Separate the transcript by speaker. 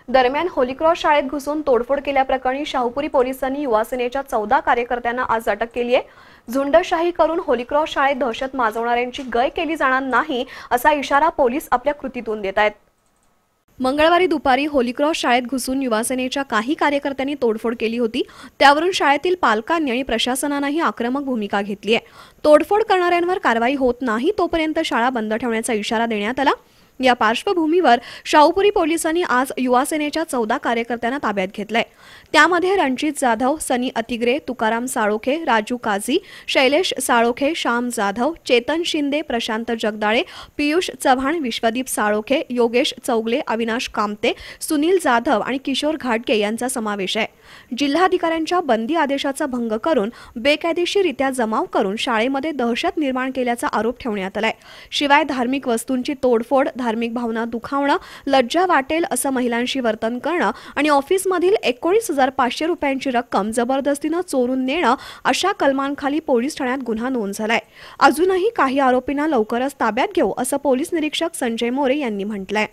Speaker 1: दरम्यान होलीक्रॉस शाळेत घुसून तोडफोड केल्याप्रकरणी शाहूपुरी पोलिसांनी युवा सेनेच्या 14 कार्यकर्त्यांना आज अटक केली आहे। झुंडशाही करून होलीक्रॉस शाळेत दहशत माजवणाऱ्यांची गय केली जाणार नाही असा इशारा पोलीस आपल्या कृतीतून देत आहेत। मंगळवारी दुपारी होलीक्रॉस शाळेत घुसून युवा सेनेच्या काही कार्यकर्त्यांनी तोडफोड केली होती। त्यावरून शाळेतील पालकांनी आणि प्रशासनानेही आक्रमक भूमिका घेतली आहे। तोडफोड करणाऱ्यांवर कारवाई होत नाही तोपर्यंत शाळा बंद ठेवण्याचा इशारा देण्यात आला। या पार्श्वभूमीवर शाहूपुरी पोलिसांनी आज युवा सेनेच्या 14 कार्यकर्त्यांना ताब्यात घेतलंय। त्यामध्ये रणजित जाधव, सनी अतिग्रे, तुकाराम साळोखे, राजू काझी, शैलेश साळोखे, श्याम जाधव, चेतन शिंदे, प्रशांत जगदाळे, पियुष चव्हाण, विश्वदीप साळोखे, योगेश चौगले, अविनाश कामते, सुनील जाधव आणि किशोर घाटगे यांचा समावेश आहे। जिल्हाधिकाऱ्यांच्या बंदी आदेशाचा भंग करून बेकायदेशीररित्या जमाव करून शाळेमध्ये दहशत निर्माण केल्याचा आरोप ठेवण्यात आलाय। शिवाय धार्मिक वस्तूंची तोडफोड, धार्मिक भावना दुखावणं, लज्जा वाटेल असं महिलांशी वर्तन करणं आणि ऑफिसमधील 19,500 रुपयांची रक्कम जबरदस्तीने चोरून नेणं अशा कलमांखाली पोलीस ठाण्यात गुन्हा नोंद झालाय। अजूनही काही आरोपींना लवकरच ताब्यात घेऊ असं पोलीस निरीक्षक संजय मोरे यांनी म्हटलंय।